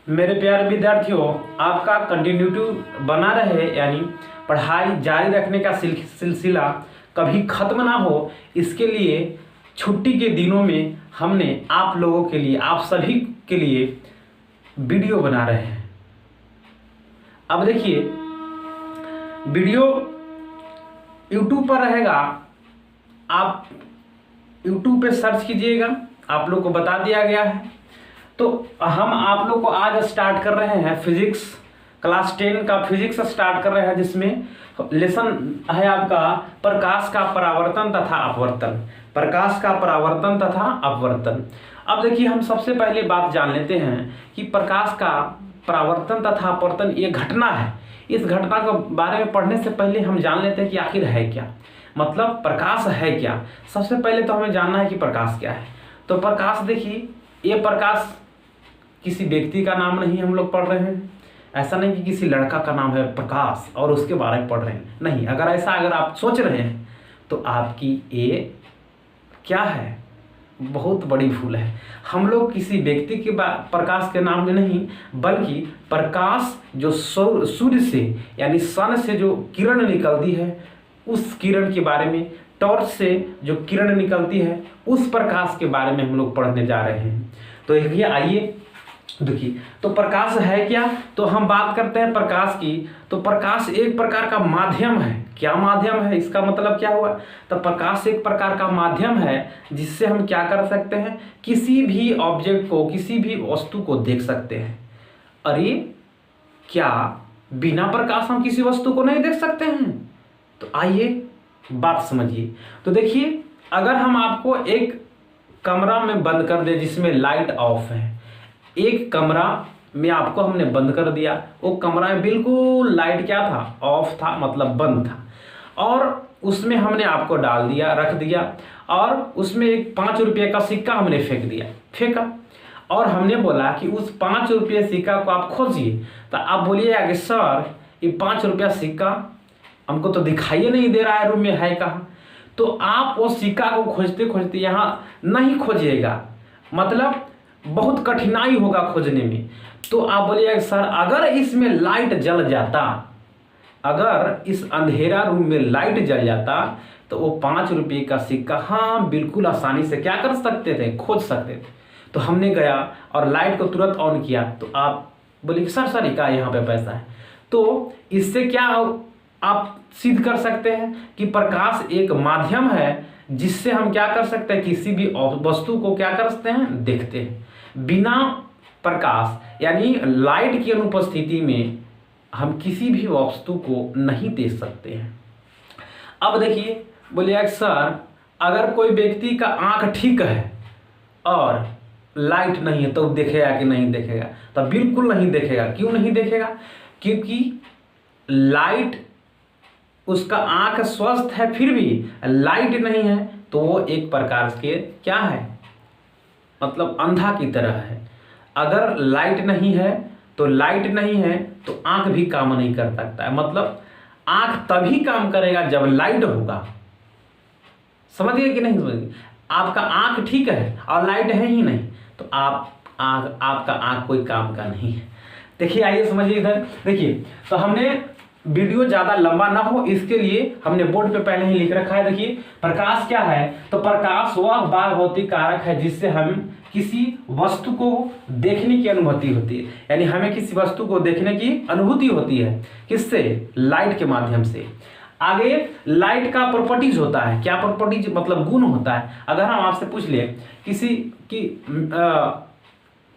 मेरे प्यारे विद्यार्थियों, आपका कंटिन्यूटी बना रहे, यानी पढ़ाई जारी रखने का सिलसिला कभी ख़त्म ना हो, इसके लिए छुट्टी के दिनों में हमने आप लोगों के लिए, आप सभी के लिए वीडियो बना रहे हैं। अब देखिए, वीडियो YouTube पर रहेगा, आप YouTube पे सर्च कीजिएगा, आप लोग को बता दिया गया है। तो हम आप लोग को आज स्टार्ट कर रहे हैं फिजिक्स, क्लास 10 का फिजिक्स स्टार्ट कर रहे हैं, जिसमें लेसन है आपका प्रकाश का परावर्तन तथा अपवर्तन। प्रकाश का परावर्तन तथा अपवर्तन। अब देखिए, हम सबसे पहले बात जान लेते हैं कि प्रकाश का परावर्तन तथा अपवर्तन ये घटना है। इस घटना के बारे में पढ़ने से पहले हम जान लेते हैं कि आखिर है क्या, मतलब प्रकाश है क्या। सबसे पहले तो हमें जानना है कि प्रकाश क्या है। तो प्रकाश देखिए, ये प्रकाश किसी व्यक्ति का नाम नहीं हम लोग पढ़ रहे हैं, ऐसा नहीं कि किसी लड़का का नाम है प्रकाश और उसके बारे में पढ़ रहे हैं, नहीं। अगर आप सोच रहे हैं तो आपकी ये क्या है, बहुत बड़ी भूल है। हम लोग किसी व्यक्ति के प्रकाश के नाम में नहीं, बल्कि प्रकाश जो सूर्य से यानी सन से जो किरण निकलती है, उस किरण के बारे में, टॉर्च से जो किरण निकलती है उस प्रकाश के बारे में हम लोग पढ़ने जा रहे हैं। तो ये आइए देखिए, तो प्रकाश है क्या, तो हम बात करते हैं प्रकाश की। तो प्रकाश एक प्रकार का माध्यम है। क्या माध्यम है, इसका मतलब क्या हुआ, तो प्रकाश एक प्रकार का माध्यम है जिससे हम क्या कर सकते हैं, किसी भी ऑब्जेक्ट को, किसी भी वस्तु को देख सकते हैं। अरे क्या बिना प्रकाश हम किसी वस्तु को नहीं देख सकते हैं? तो आइए बात समझिए। तो देखिए, अगर हम आपको एक कमरा में बंद कर दे जिसमें लाइट ऑफ है, एक कमरा में आपको हमने बंद कर दिया, वो कमरा में बिल्कुल लाइट क्या था, ऑफ था, मतलब बंद था, और उसमें हमने आपको डाल दिया, रख दिया, और उसमें एक 5 रुपये का सिक्का हमने फेंका, और हमने बोला कि उस 5 रुपये सिक्का को आप खोजिए। तो आप बोलिएगा कि सर ये 5 रुपया सिक्का हमको तो दिखाई नहीं दे रहा है, रूम में है कहाँ। तो आप वो सिक्का को खोजते खोजते यहाँ नहीं खोजिएगा, मतलब बहुत कठिनाई होगा खोजने में। तो आप बोलिएगा सर अगर इसमें लाइट जल जाता, अगर इस अंधेरा रूम में लाइट जल जाता तो वो 5 रुपये का सिक्का हाँ बिल्कुल आसानी से क्या कर सकते थे, खोज सकते थे। तो हमने गया और लाइट को तुरंत ऑन किया, तो आप बोलिए सर क्या यहाँ पे पैसा है। तो इससे क्या आप सिद्ध कर सकते हैं कि प्रकाश एक माध्यम है जिससे हम क्या कर सकते हैं, किसी भी वस्तु को क्या कर सकते हैं, देखते हैं। बिना प्रकाश यानी लाइट की अनुपस्थिति में हम किसी भी वस्तु को नहीं देख सकते हैं। अब देखिए, बोलिए सर अगर कोई व्यक्ति का आंख ठीक है और लाइट नहीं है तो देखेगा कि नहीं देखेगा? तो बिल्कुल नहीं देखेगा। क्यों नहीं देखेगा? क्योंकि लाइट, उसका आंख स्वस्थ है फिर भी लाइट नहीं है, तो वो एक प्रकार के क्या है, मतलब अंधा की तरह है। अगर लाइट नहीं है तो आंख भी काम नहीं कर सकता है, मतलब आंख तभी काम करेगा जब लाइट होगा। समझिए कि नहीं समझिए? आपका आंख ठीक है और लाइट है ही नहीं, तो आपका आंख कोई काम का नहीं है। देखिए, आइए समझिए इधर। देखिए, तो हमने वीडियो ज़्यादा लंबा ना हो इसके लिए हमने बोर्ड पे पहले ही लिख रखा है। देखिए, प्रकाश क्या है, तो प्रकाश वह बाह्य भौतिक कारक है जिससे हम किसी वस्तु को देखने की अनुभूति होती है, यानी हमें किसी वस्तु को देखने की अनुभूति होती है। किससे? लाइट के माध्यम से। आगे लाइट का प्रॉपर्टीज होता है। क्या प्रॉपर्टीज, मतलब गुण होता है। अगर हम आपसे पूछ ले किसी की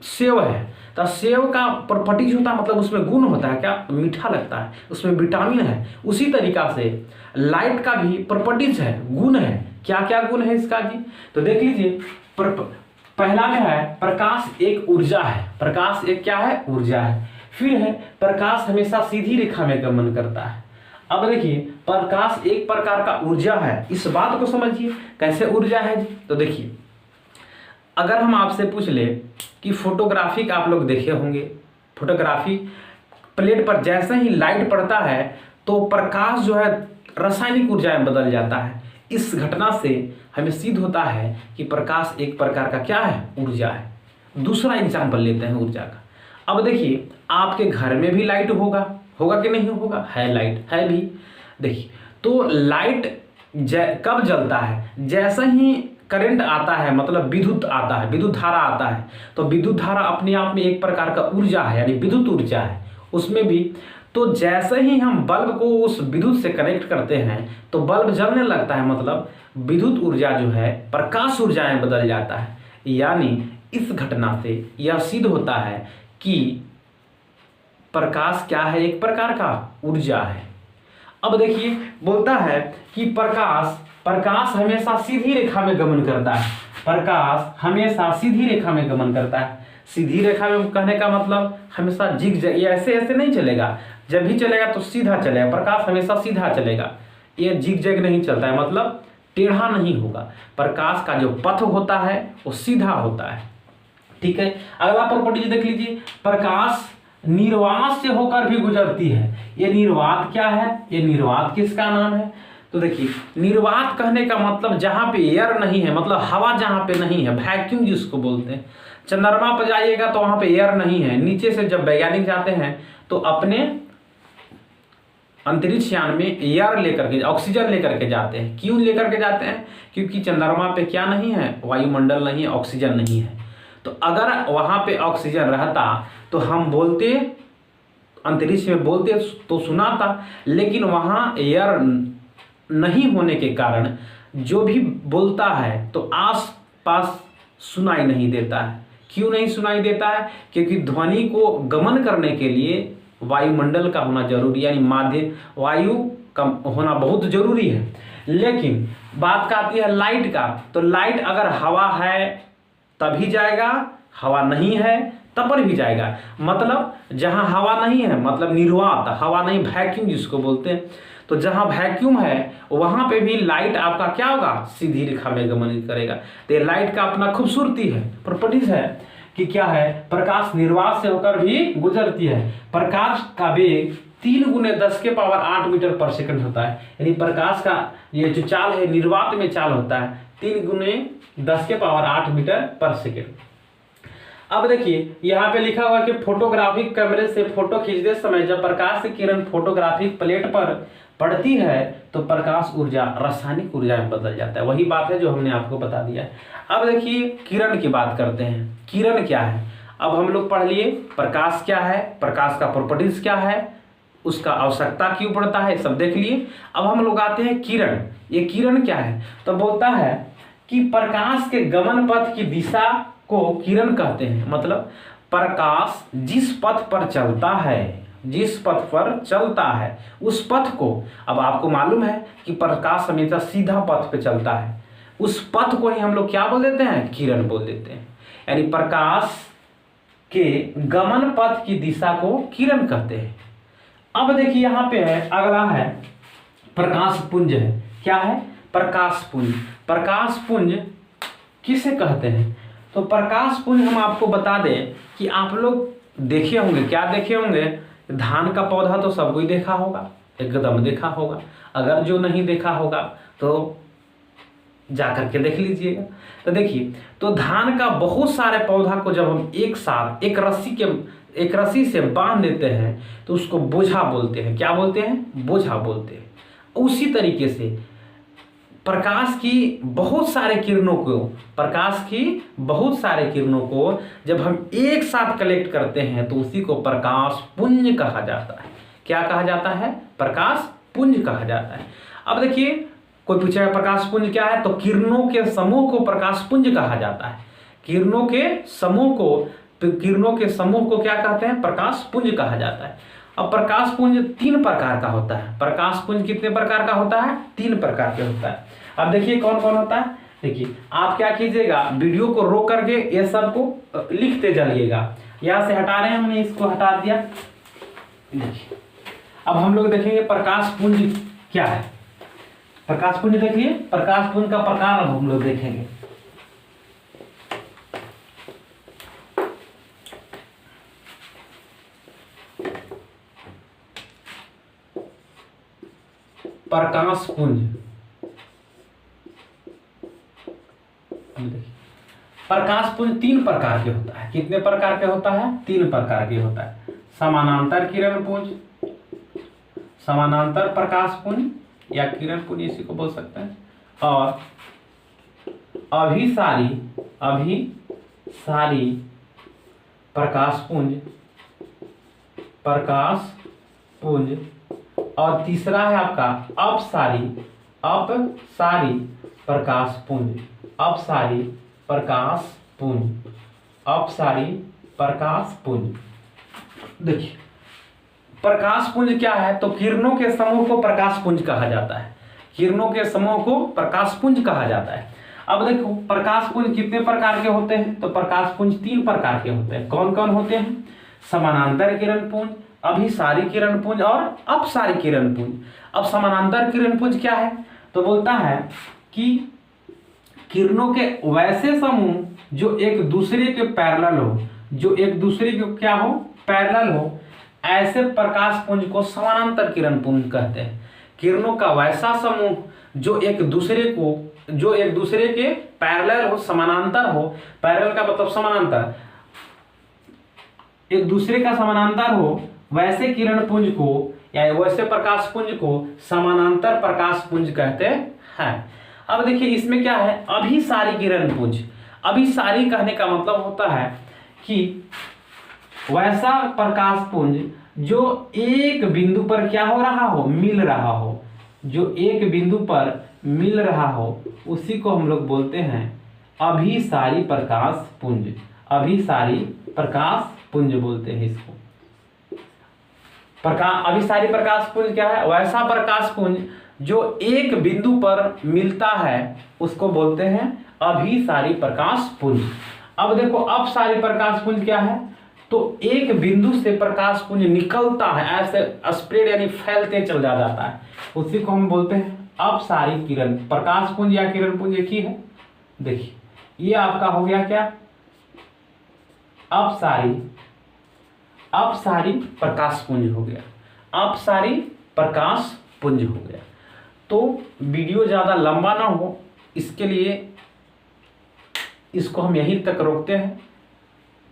सेव है, तो सेव का प्रॉपर्टीज होता है, मतलब उसमें गुण होता है, क्या मीठा लगता है, उसमें विटामिन है। उसी तरीका से लाइट का भी प्रॉपर्टीज है, गुण है। क्या क्या गुण है इसका जी? तो देख लीजिए, पहला क्या है, प्रकाश एक ऊर्जा है। प्रकाश एक क्या है, ऊर्जा है। फिर है प्रकाश हमेशा सीधी रेखा में गमन करता है। अब देखिए, प्रकाश एक प्रकार का ऊर्जा है, इस बात को समझिए कैसे ऊर्जा है जी। तो देखिए, अगर हम आपसे पूछ ले कि फोटोग्राफी आप लोग देखे होंगे, फोटोग्राफी प्लेट पर जैसे ही लाइट पड़ता है तो प्रकाश जो है रासायनिक ऊर्जा में बदल जाता है। इस घटना से हमें सिद्ध होता है कि प्रकाश एक प्रकार का क्या है, ऊर्जा है। दूसरा एग्जाम्पल लेते हैं ऊर्जा का। अब देखिए आपके घर में भी लाइट होगा, होगा कि नहीं होगा, है लाइट है भी। देखिए तो लाइट कब जलता है, जैसा ही करंट आता है, मतलब विद्युत आता है, विद्युत धारा आता है, तो विद्युत धारा अपने आप में एक प्रकार का ऊर्जा है, यानी विद्युत ऊर्जा है उसमें भी। तो जैसे ही हम बल्ब को उस विद्युत से कनेक्ट करते हैं तो बल्ब जलने लगता है, मतलब विद्युत ऊर्जा जो है प्रकाश ऊर्जा में बदल जाता है। यानी इस घटना से यह सिद्ध होता है कि प्रकाश क्या है, एक प्रकार का ऊर्जा है। अब देखिए बोलता है कि प्रकाश हमेशा सीधी रेखा में गमन करता है, प्रकाश हमेशा सीधी रेखा में गमन करता है। सीधी रेखा में कहने का मतलब हमेशा जिग-जैग, ये ऐसे ऐसे नहीं चलेगा, जब भी चलेगा तो सीधा चलेगा, प्रकाश हमेशा सीधा चलेगा, ये जिग-जैग नहीं चलता है, मतलब टेढ़ा नहीं होगा। प्रकाश का जो पथ होता है वो सीधा होता है। ठीक है, अगला प्रॉपर्टी देख लीजिए, प्रकाश निर्वात से होकर भी गुजरती है। ये निर्वात क्या है, ये निर्वात किसका नाम है? तो देखिए निर्वात कहने का मतलब जहां पे एयर नहीं है, मतलब हवा जहां पे नहीं है, वैक्यूम जिसको बोलते हैं। चंद्रमा पर जाइएगा तो वहां पे एयर नहीं है, नीचे से जब वैज्ञानिक जाते हैं तो अपने अंतरिक्ष यान में एयर लेकर के, ऑक्सीजन लेकर के जाते हैं। क्यों लेकर के जाते हैं? क्योंकि चंद्रमा पे क्या नहीं है, वायुमंडल नहीं है, ऑक्सीजन नहीं है। तो अगर वहां पे ऑक्सीजन रहता तो हम बोलते, अंतरिक्ष में बोलते तो सुनाता, लेकिन वहां एयर नहीं होने के कारण जो भी बोलता है तो आस पास सुनाई नहीं देता है। क्यों नहीं सुनाई देता है? क्योंकि ध्वनि को गमन करने के लिए वायुमंडल का होना जरूरी, यानी माध्य वायु का होना बहुत जरूरी है। लेकिन बात का आती है लाइट का, तो लाइट अगर हवा है तभी जाएगा, हवा नहीं है तब पर भी जाएगा। मतलब जहां हवा नहीं है, मतलब निर्वात, हवा नहीं, वैक्यूम जिसको बोलते हैं, तो जहां वैक्यूम है वहां पे भी लाइट आपका क्या होगा, सीधी रेखा में गमन करेगा। तो ये लाइट का अपना खूबसूरती है, प्रॉपर्टीज है कि क्या है, प्रकाश निर्वात से होकर भी गुजरती है। प्रकाश का वेग 3 × 10⁸ मीटर पर सेकंड होता है, यानी प्रकाश का ये जो चाल है निर्वात में चाल होता है 3 × 10⁸ मीटर पर सेकंड। अब देखिए यहाँ पे लिखा हुआ कि फोटोग्राफिक कैमरे से फोटो खींचते समय जब प्रकाश की किरण फोटोग्राफिक प्लेट पर पड़ती है तो प्रकाश ऊर्जा रासायनिक ऊर्जा में बदल जाता है। वही बात है जो हमने आपको बता दिया है। अब देखिए किरण की बात करते हैं। किरण क्या है? अब हम लोग पढ़ लिए प्रकाश क्या है, प्रकाश का प्रॉपर्टीज क्या है, उसका आवश्यकता क्यों पड़ता है, सब देख लिए। अब हम लोग आते हैं किरण। ये किरण क्या है? तो बोलता है कि प्रकाश के गमन पथ की दिशा को किरण कहते हैं। मतलब प्रकाश जिस पथ पर चलता है, जिस पथ पर चलता है उस पथ को, अब आपको मालूम है कि प्रकाश हमेशा सीधा पथ पे चलता है, उस पथ को ही हम लोग क्या बोल देते हैं, किरण बोल देते हैं। यानी प्रकाश के गमन पथ की दिशा को किरण कहते हैं। अब देखिए यहाँ पे है, अगला है प्रकाश पुंज है। क्या है? प्रकाश पुंज। प्रकाश पुंज किसे कहते हैं? तो प्रकाश पुंज हम आपको बता दें कि आप लोग देखे होंगे, क्या देखे होंगे, धान का पौधा तो सबको ही देखा होगा, एकदम देखा होगा। अगर जो नहीं देखा होगा तो जा करके देख लीजिएगा। तो देखिए, तो धान का बहुत सारे पौधा को जब हम एक साथ एक रस्सी से बांध देते हैं तो उसको बोझा बोलते हैं। क्या बोलते हैं? बोझा बोलते हैं। उसी तरीके से प्रकाश की बहुत सारे किरणों को जब हम एक साथ कलेक्ट करते हैं तो उसी को प्रकाश पुंज कहा जाता है। क्या कहा जाता है? प्रकाश पुंज कहा जाता है। अब देखिए कोई पूछेगा प्रकाश पुंज क्या है, तो किरणों के समूह को प्रकाश पुंज कहा जाता है। किरणों के समूह को क्या कहते हैं? प्रकाश पुंज कहा जाता है। अब प्रकाश पुंज 3 प्रकार का होता है। प्रकाश पुंज कितने प्रकार का होता है? 3 प्रकार के होता है। अब देखिए कौन कौन होता है। देखिए आप क्या कीजिएगा, वीडियो को रोक करके ये सब को लिखते जाइएगा। यहाँ से हटा रहे हैं, हमने इसको हटा दिया। देखिए अब हम लोग देखेंगे प्रकाश पुंज क्या है। प्रकाश पुंज देखिए, प्रकाश पुंज का प्रकार अब हम लोग देखेंगे। प्रकाश पुंज देखिए, प्रकाशपुंज 3 प्रकार के होता है। कितने प्रकार के होता है? 3 प्रकार के होता है। समानांतर किरणपुंज, समानांतर प्रकाशपुंज या किरणपुंज इसी को बोल सकते हैं, और अभिसारी प्रकाशपुंज, और तीसरा है आपका अपसारी प्रकाशपुंज, अपसारी प्रकाशपुंज। देखिए प्रकाशपुंज क्या है, तो किरणों के समूह को प्रकाशपुंज कहा जाता है। किरणों के समूह को प्रकाशपुंज कहा जाता है। अब देखो प्रकाशपुंज कितने प्रकार के होते हैं, तो प्रकाशपुंज 3 प्रकार के होते हैं। कौन कौन होते हैं? समानांतर किरणपुंज, अभिसारी किरणपुंज और अपसारी किरणपुंज। अब समानांतर किरणपुंज क्या है, तो बोलता है कि किरणों के वैसे समूह जो एक दूसरे के पैरेलल हो, जो एक दूसरे के क्या हो, पैरेलल हो, ऐसे प्रकाशपुंज को समानांतर किरणपुंज कहते हैं। किरणों का वैसा समूह जो एक दूसरे के पैरेलल हो, समानांतर हो, पैरेलल का मतलब समानांतर, एक दूसरे का समानांतर हो, वैसे किरणपुंज को या वैसे प्रकाशपुंज को समानांतर प्रकाशपुंज कहते हैं। अब देखिए इसमें क्या है, अभिसारी किरणपुंज। अभिसारी कहने का मतलब होता है कि वैसा प्रकाशपुंज जो एक बिंदु पर क्या हो रहा हो, मिल रहा हो, जो एक बिंदु पर मिल रहा हो, उसी को हम लोग बोलते हैं अभिसारी प्रकाशपुंज। अभिसारी प्रकाशपुंज बोलते हैं इसको। अभिसारी प्रकाशपुंज क्या है? वैसा प्रकाशपुंज जो एक बिंदु पर मिलता है उसको बोलते हैं अभिसारी प्रकाशपुंज। अब देखो अपसारी प्रकाशपुंज क्या है, तो एक बिंदु से प्रकाशपुंज निकलता है, ऐसे स्प्रेड यानी फैलते चल जाता है, उसी को हम बोलते हैं अपसारी किरण। प्रकाशपुंज या किरणपुंज एक ही है। देखिए ये आपका हो गया क्या, अपसारी प्रकाशपुंज हो गया, अपसारी प्रकाशपुंज हो गया। तो वीडियो ज़्यादा लंबा ना हो इसके लिए इसको हम यहीं तक रोकते हैं,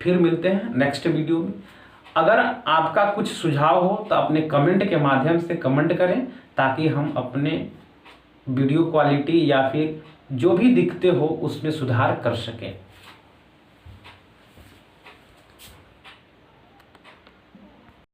फिर मिलते हैं नेक्स्ट वीडियो में। अगर आपका कुछ सुझाव हो तो अपने कमेंट के माध्यम से कमेंट करें, ताकि हम अपने वीडियो क्वालिटी या फिर जो भी दिखते हो उसमें सुधार कर सकें।